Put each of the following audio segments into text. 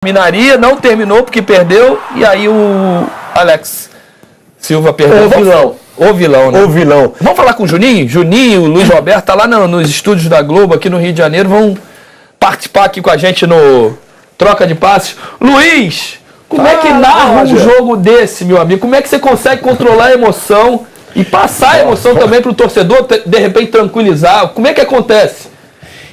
Terminaria, não terminou porque perdeu, e aí o Alex Silva perdeu. O vilão, né? O vilão. Vamos falar com o Juninho? Juninho, o Luiz Roberto, tá lá nos estúdios da Globo, aqui no Rio de Janeiro, vão participar aqui com a gente no Troca de Passes. Luiz, como é que narra um jogo desse, meu amigo? Como é que você consegue controlar a emoção e passar a emoção também pro torcedor, de repente tranquilizar? Como é que acontece?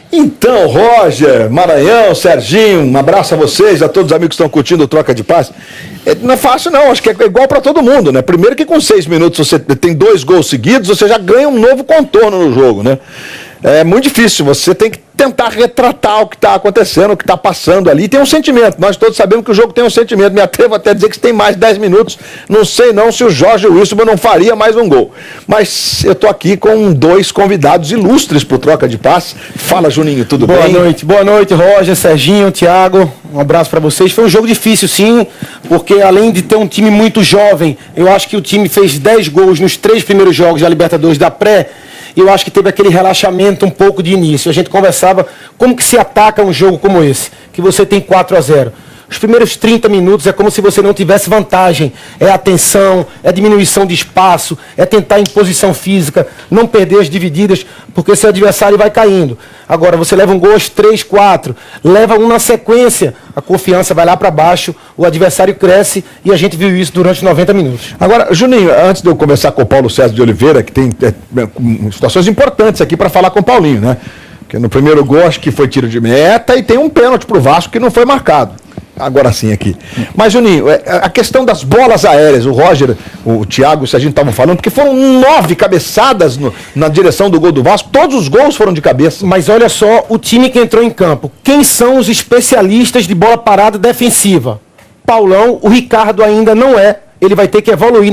Então, Roger, Maranhão, Serginho, um abraço a vocês, a todos os amigos que estão curtindo o Troca de Passe. Não é fácil não, acho que é igual para todo mundo, né? Primeiro que com 6 minutos você tem 2 gols seguidos, você já ganha um novo contorno no jogo, né? É muito difícil, você tem que tentar retratar o que está acontecendo, o que está passando ali. Tem um sentimento, nós todos sabemos que o jogo tem um sentimento. Me atrevo até a dizer que tem mais de 10 minutos. Não sei não se o Jorge Wilson não faria mais um gol. Mas eu estou aqui com 2 convidados ilustres para o Troca de Passe. Fala, Juninho, tudo bem? Boa noite, Roger, Serginho, Thiago. Um abraço para vocês. Foi um jogo difícil, sim, porque além de ter um time muito jovem, eu acho que o time fez 10 gols nos 3 primeiros jogos da Libertadores da Pré. Eu acho que teve aquele relaxamento um pouco de início. A gente conversava como que se ataca um jogo como esse, que você tem 4-0. Os primeiros 30 minutos é como se você não tivesse vantagem. É atenção, é diminuição de espaço, é tentar imposição física, não perder as divididas, porque seu adversário vai caindo. Agora, você leva um gol, 3, 4, leva um na sequência, a confiança vai lá para baixo, o adversário cresce e a gente viu isso durante 90 minutos. Agora, Juninho, antes de eu conversar com o Paulo César de Oliveira, que tem situações importantes aqui para falar com o Paulinho, né? Porque no primeiro gol acho que foi tiro de meta e tem um pênalti pro Vasco que não foi marcado. Agora sim aqui. Mas, Juninho, a questão das bolas aéreas, o Roger, o Thiago, se a gente estava falando, porque foram 9 cabeçadas na direção do gol do Vasco, todos os gols foram de cabeça. Mas olha só o time que entrou em campo. Quem são os especialistas de bola parada defensiva? Paulão, o Ricardo ainda não é. Ele vai ter que evoluir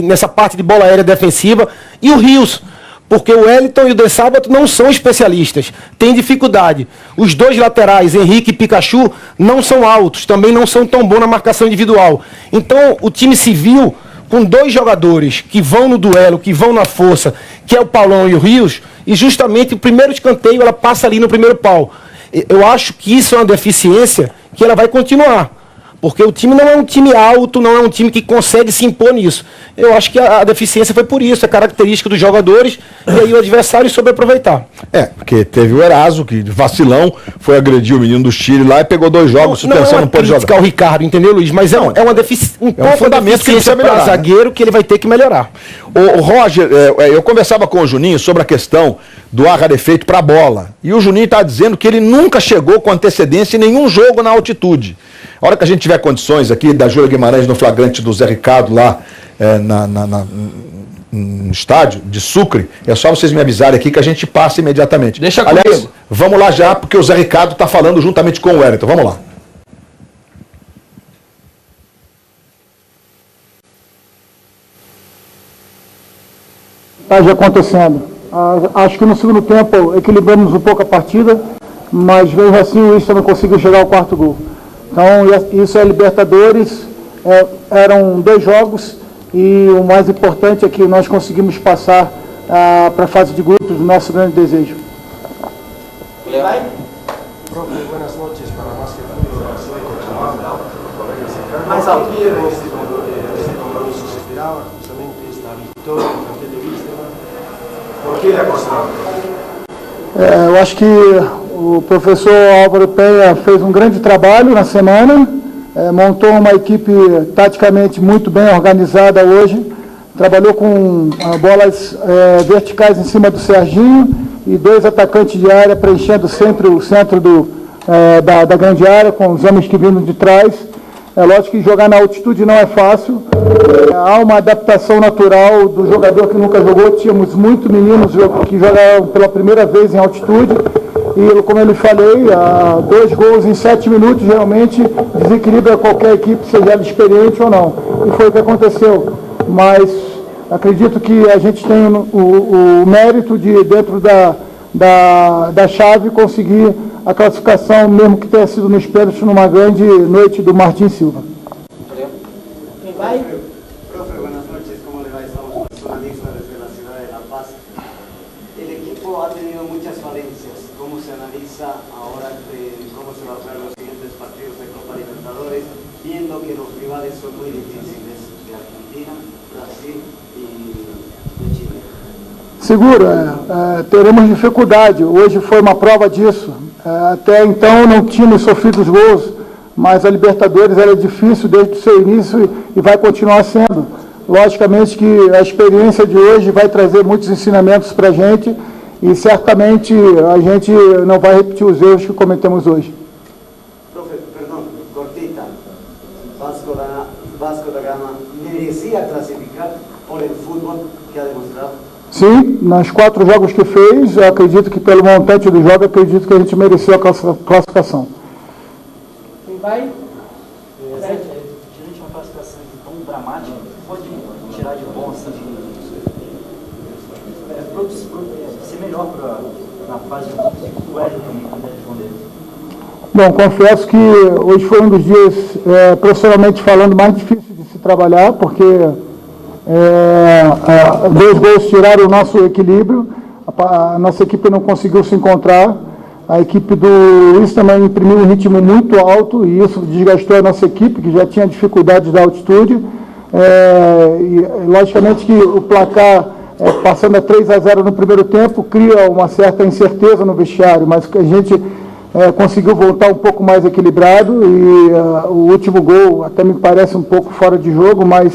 nessa parte de bola aérea defensiva. E o Rios, porque o Wellington e o De Sábato não são especialistas, tem dificuldade. Os 2 laterais, Henrique e Pikachu, não são altos, também não são tão bons na marcação individual. Então o time se viu com 2 jogadores que vão no duelo, que vão na força, que é o Paulão e o Rios, e justamente o primeiro escanteio ela passa ali no primeiro pau. Eu acho que isso é uma deficiência que ela vai continuar. Porque o time não é um time alto, não é um time que consegue se impor nisso. Eu acho que a deficiência foi por isso, é característica dos jogadores, e aí o adversário soube aproveitar. Porque teve o Eraso, que de vacilão foi agredir o menino do Chile lá e pegou 2 jogos, suspensão, não pode jogar. Não é o Ricardo, entendeu, Luiz? Mas é uma deficiência, um fundamento que precisa melhorar, para zagueiro, que ele vai ter que melhorar. O Roger, eu conversava com o Juninho sobre a questão do ar rarefeito para a bola. E o Juninho está dizendo que ele nunca chegou com antecedência em nenhum jogo na altitude. A hora que a gente tiver condições aqui da Júlia Guimarães no flagrante do Zé Ricardo lá no estádio de Sucre, é só vocês me avisarem aqui que a gente passa imediatamente. Deixa comigo. Aliás, vamos lá já, porque o Zé Ricardo está falando juntamente com o Wellington. Vamos lá. Está acontecendo. Acho que no segundo tempo equilibramos um pouco a partida, mas mesmo assim o Wilson não conseguiu chegar ao 4º gol. Então isso é Libertadores, eram 2 jogos e o mais importante é que nós conseguimos passar para a fase de grupos, nosso grande desejo. Mais alto. Por que ele apostava? Eu acho que o professor Álvaro Penha fez um grande trabalho na semana, montou uma equipe taticamente muito bem organizada hoje, trabalhou com bolas verticais em cima do Serginho e 2 atacantes de área preenchendo sempre o centro da grande área, com os homens que vindo de trás. É lógico que jogar na altitude não é fácil, há uma adaptação natural do jogador que nunca jogou. Tínhamos muitos meninos que jogaram pela primeira vez em altitude e, como eu lhe falei, 2 gols em 7 minutos realmente desequilibra qualquer equipe, seja ela experiente ou não, e foi o que aconteceu. Mas acredito que a gente tem o mérito de, dentro da chave, conseguir a classificação, mesmo que tenha sido nos pênaltis, numa grande noite do Martin Silva. Quem vai? Profe, buenas noches, ¿cómo le va? Estamos personalistas desde la ciudad de La Paz. El equipo ha tenido muchas falencias. ¿Cómo se analiza ahora cómo se va a jugar los siguientes partidos de Copa Libertadores? viendo que los rivales son muy difíciles de Argentina, Brasil e de Chile. Seguro, teremos dificuldade. Hoje foi uma prova disso. Até então não tínhamos sofrido os gols, mas a Libertadores era difícil desde o seu início e vai continuar sendo. Logicamente que a experiência de hoje vai trazer muitos ensinamentos para a gente e certamente a gente não vai repetir os erros que cometemos hoje. Profe, perdão, cortita. Vasco da Gama merecia classificar por el fútbol que ha demonstrado? Sim, nos 4 jogos que fez, eu acredito que pelo montante do jogo, acredito que a gente mereceu a classificação. Quem vai? Diante de uma classificação tão dramática, pode tirar de bom assim, ser melhor na fase de grupos e o Hélio também puder responder. Bom, confesso que hoje foi um dos dias, profissionalmente falando, mais difícil de se trabalhar, porque 2 gols tiraram o nosso equilíbrio, a nossa equipe não conseguiu se encontrar, a equipe do Luiz também imprimiu um ritmo muito alto e isso desgastou a nossa equipe, que já tinha dificuldades da altitude, e logicamente que o placar, passando a 3-0 no primeiro tempo, cria uma certa incerteza no vestiário, mas a gente conseguiu voltar um pouco mais equilibrado e o último gol até me parece um pouco fora de jogo, mas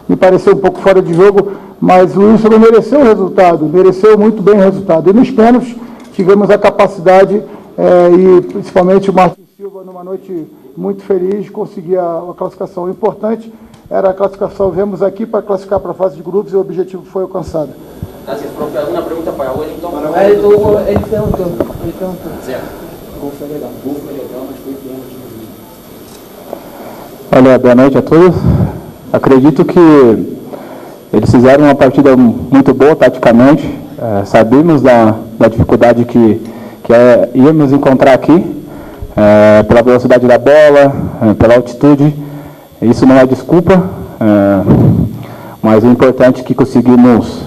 me pareceu um pouco fora de jogo, mas o Wilson mereceu o resultado, mereceu muito bem o resultado. E nos pênaltis tivemos a capacidade, e principalmente o Martin Silva, numa noite muito feliz, de conseguir a classificação. O importante era a classificação, viemos aqui para classificar para a fase de grupos e o objetivo foi alcançado. Gracias, profe. ¿Alguna pregunta para Wellington? Ele perguntou. Zé. Gol foi legal, mas foi pênalti. Olha, boa noite a todos. Acredito que eles fizeram uma partida muito boa taticamente. Sabíamos da dificuldade que íamos encontrar aqui, pela velocidade da bola, pela altitude. Isso não é desculpa, mas o importante é que conseguimos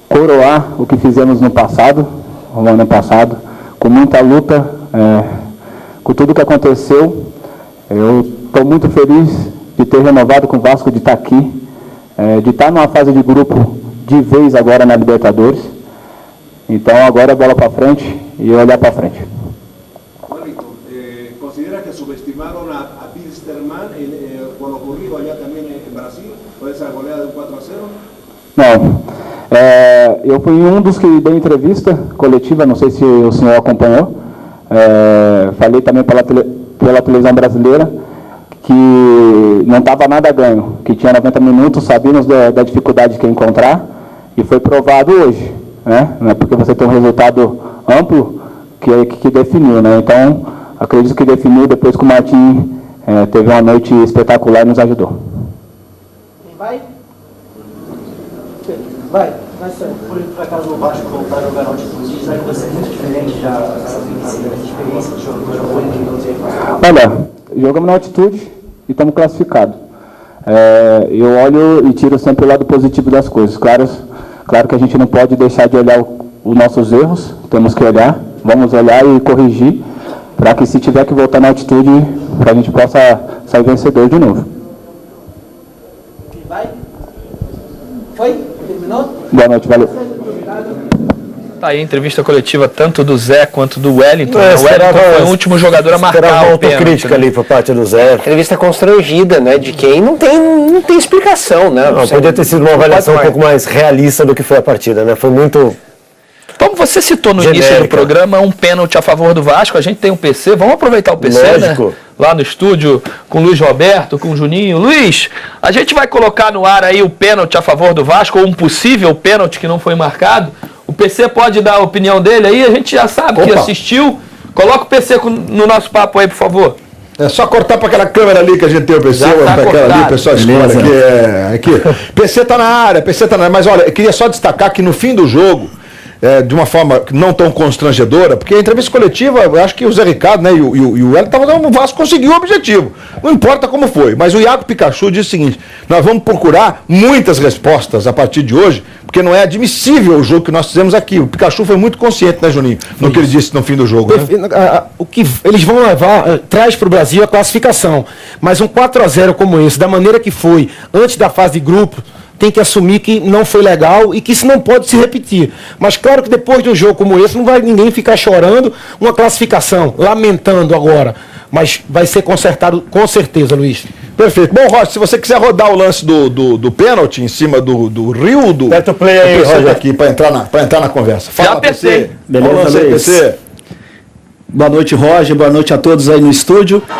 coroar o que fizemos no ano passado, com muita luta, com tudo que aconteceu. Eu estou muito feliz de ter renovado com o Vasco, de estar aqui, de estar numa fase de grupo de vez agora na Libertadores. Então agora é bola para frente e olhar para frente. Wellington, ¿considera que subestimaron a Wilstermann por lo ocurrido allá también en Brasil, por esa goleada de 4-0? Não. Eu fui um dos que deu entrevista coletiva, não sei se o senhor acompanhou. Falei também pela televisão brasileira que não estava nada ganho, que tinha 90 minutos, sabíamos da dificuldade que ia encontrar e foi provado hoje, né? Não é porque você tem um resultado amplo que definiu, né? Então, acredito que definiu depois que o Martim teve uma noite espetacular e nos ajudou. Quem vai? Vai ser. Por acaso o Vasco voltar a jogar altitude, será que vai ser muito diferente já essa experiência de jogo que não teve? Olha, jogamos na altitude e estamos classificados. Eu olho e tiro sempre o lado positivo das coisas. Claro que a gente não pode deixar de olhar os nossos erros, temos que olhar, vamos olhar e corrigir, para que se tiver que voltar na altitude, para a gente possa sair vencedor de novo. Quem vai? Foi? Terminou? Boa noite, valeu. Tá aí a entrevista coletiva tanto do Zé quanto do Wellington. O Wellington foi o último jogador a marcar uma o pênalti, autocrítica ali por parte do Zé. Entrevista constrangida, né? De quem não tem explicação, né? Não, podia ter sido uma avaliação um pouco mais realista do que foi a partida, né? Foi muito... Como você citou no início do programa, um pênalti a favor do Vasco, a gente tem um PC, vamos aproveitar o PC, lógico, né? Lá no estúdio, com o Luiz Roberto, com o Juninho. Luiz, a gente vai colocar no ar aí o pênalti a favor do Vasco, ou um possível pênalti que não foi marcado. O PC pode dar a opinião dele aí, a gente já sabe que assistiu. Coloca o PC no nosso papo aí, por favor. É só cortar para aquela câmera ali que a gente tem o PC, para aquela ali, o pessoal escolhe aqui. PC tá na área, mas olha, eu queria só destacar que no fim do jogo, de uma forma não tão constrangedora, porque a entrevista coletiva, eu acho que o Zé Ricardo, né, e o Hélio estavam dando, o Vasco conseguiu o objetivo. Não importa como foi, mas o Iago Pikachu disse o seguinte: nós vamos procurar muitas respostas a partir de hoje, porque não é admissível o jogo que nós fizemos aqui. O Pikachu foi muito consciente, né, Juninho? No que ele disse no fim do jogo. Né? O que eles vão levar, traz para o Brasil a classificação. Mas um 4-0 como esse, da maneira que foi, antes da fase de grupo, tem que assumir que não foi legal e que isso não pode se repetir. Mas claro que depois de um jogo como esse, não vai ninguém ficar chorando uma classificação, lamentando agora. Mas vai ser consertado com certeza, Luiz. Perfeito. Bom, Rocha, se você quiser rodar o lance do pênalti em cima do Rildo, aperta o play aí, Roger, aqui para entrar na conversa. Fala, já PC. Beleza, PC. Boa noite, Roger. Boa noite a todos aí no estúdio.